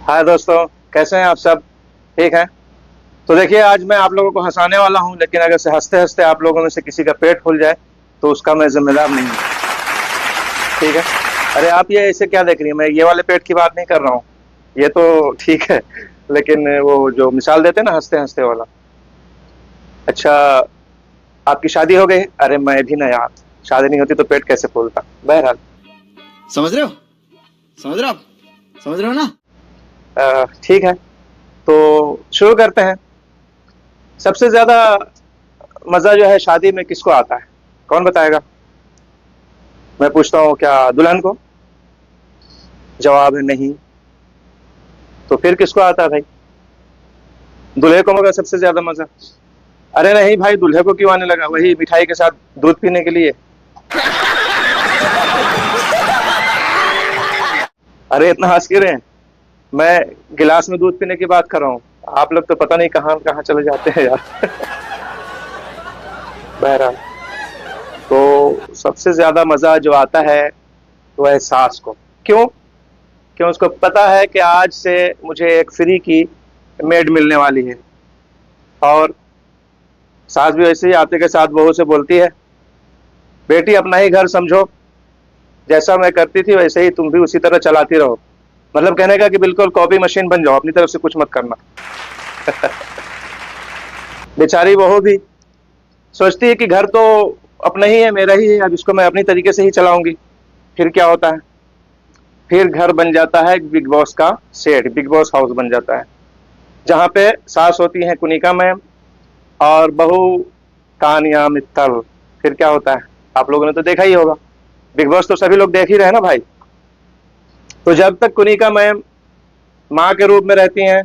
हाय दोस्तों, कैसे हैं आप सब? ठीक हैं? तो देखिए, आज मैं आप लोगों को हंसाने वाला हूं, लेकिन अगर से हंसते हंसते आप लोगों में से किसी का पेट फूल जाए तो उसका मैं जिम्मेदार नहीं हूं। ठीक है? अरे आप ये ऐसे क्या देख रही हैं? मैं ये वाले पेट की बात नहीं कर रहा हूँ। ये तो ठीक है, लेकिन वो जो मिसाल देते हैं ना, हंसते हंसते वाला। अच्छा, आपकी शादी हो गई? अरे मैं भी ना यार, शादी नहीं होती तो पेट कैसे फूलता। बहरहाल, समझ रहे हो? समझ रहे हो आप? समझ रहे हो ना? ठीक है, तो शुरू करते हैं। सबसे ज्यादा मजा जो है शादी में किसको आता है? कौन बताएगा? मैं पूछता हूँ, क्या दुल्हन को? जवाब है नहीं। तो फिर किसको आता है भाई? दूल्हे को मगर सबसे ज्यादा मजा। अरे नहीं भाई, दूल्हे को क्यों आने लगा? वही मिठाई के साथ दूध पीने के लिए। अरे इतना हंस क्यों रहे हैं? मैं गिलास में दूध पीने की बात कर रहा हूँ। आप लोग तो पता नहीं कहाँ कहाँ चले जाते हैं यार। बहरहाल, तो सबसे ज्यादा मजा जो आता है वो है सास को। क्यों? क्यों? उसको पता है कि आज से मुझे एक फ्री की मेड मिलने वाली है। और सास भी वैसे ही आते के साथ बहू से बोलती है, बेटी अपना ही घर समझो, जैसा मैं करती थी वैसे ही तुम भी उसी तरह चलाती रहो। मतलब कहने का कि बिल्कुल कॉपी मशीन बन जाओ, अपनी तरफ से कुछ मत करना। बेचारी बहू भी सोचती है कि घर तो अपना ही है, मेरा ही है, अब इसको मैं अपनी तरीके से ही चलाऊंगी। फिर क्या होता है? फिर घर बन जाता है बिग बॉस का सेट, बिग बॉस हाउस बन जाता है, जहाँ पे सास होती है कुनिका मैम और बहू तानिया मित्तल। फिर क्या होता है? आप लोगों ने तो देखा ही होगा, बिग बॉस तो सभी लोग देख ही रहे हैं ना भाई। तो जब तक कुनिका मैम माँ के रूप में रहती हैं,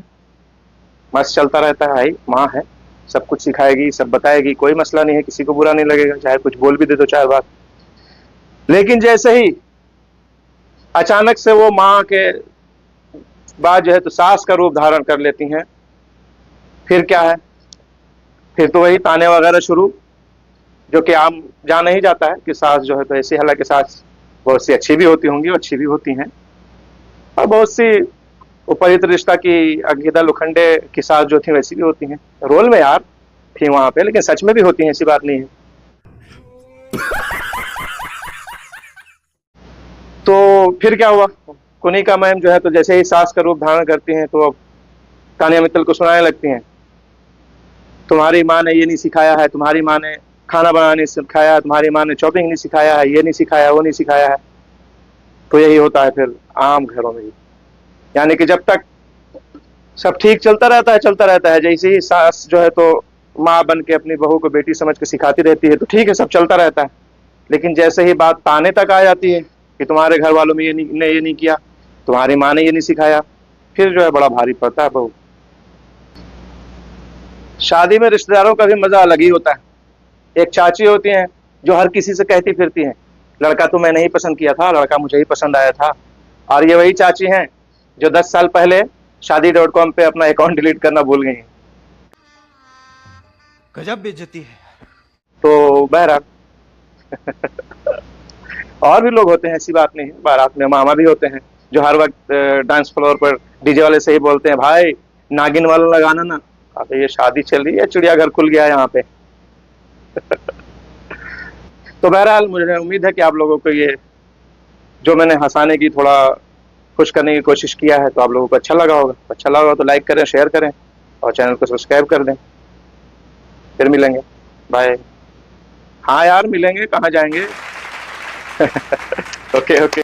मस्त चलता रहता है भाई। माँ है, सब कुछ सिखाएगी, सब बताएगी, कोई मसला नहीं है, किसी को बुरा नहीं लगेगा, चाहे कुछ बोल भी दे दो चार बार। लेकिन जैसे ही अचानक से वो माँ के बाद जो है तो सास का रूप धारण कर लेती हैं, फिर क्या है? फिर तो वही ताने वगैरह शुरू, जो कि आम जाना ही जाता है कि सास जो है तो ऐसी, हालांकि सास बहुत सी अच्छी भी होती होंगी, अच्छी भी होती हैं, और बहुत सी उपरित रिश्ता की अगीदा लुखंडे की सास जो थी वैसी भी होती हैं। रोल में यार थी वहां पे, लेकिन सच में भी होती हैं, ऐसी बात नहीं है। तो फिर क्या हुआ? कुनिका मैम जो है तो जैसे ही सास का रूप धारण करती हैं तो अब तानिया मित्तल को सुनाने लगती हैं, तुम्हारी माँ ने ये नहीं सिखाया है, तुम्हारी माँ ने खाना बनाना नहीं सिखाया, तुम्हारी माँ ने चॉपिंग नहीं सिखाया है, ये नहीं सिखाया, वो नहीं सिखाया है। तो यही होता है फिर आम घरों में भी। यानी कि जब तक सब ठीक चलता रहता है, चलता रहता है, जैसे ही सास जो है तो माँ बन के अपनी बहू को बेटी समझ के सिखाती रहती है, तो ठीक है, सब चलता रहता है। लेकिन जैसे ही बात ताने तक आ जाती है कि तुम्हारे घर वालों में ये नहीं किया, तुम्हारी माँ ने ये नहीं सिखाया, फिर जो है बड़ा भारी पड़ता है बहू। शादी में रिश्तेदारों का भी मजा अलग ही होता है। एक चाची होती हैं जो हर किसी से कहती फिरती हैं, लड़का तो मैं नहीं पसंद किया था, लड़का मुझे ही पसंद आया था। और ये वही चाची हैं जो 10 साल पहले शादी.com पे अपना अकाउंट डिलीट करना भूल गई हैं। गजब बेइज्जती है। तो बहरहाल, और भी लोग होते हैं, ऐसी बात नहीं है। बारात में मामा भी होते हैं जो हर वक्त डांस फ्लोर पर डीजे वाले से ही बोलते हैं, भाई नागिन वाला लगाना ना। अबे ये शादी चल रही है, चिड़ियाघर खुल गया है यहाँ पे। तो बहरहाल, मुझे उम्मीद है कि आप लोगों को ये जो मैंने हंसाने की, थोड़ा खुश करने की कोशिश किया है, तो आप लोगों को अच्छा लगा होगा। अच्छा लगा हो तो लाइक करें, शेयर करें और चैनल को सब्सक्राइब कर दें। फिर मिलेंगे, बाय। हाँ यार मिलेंगे, कहाँ जाएंगे। Okay okay.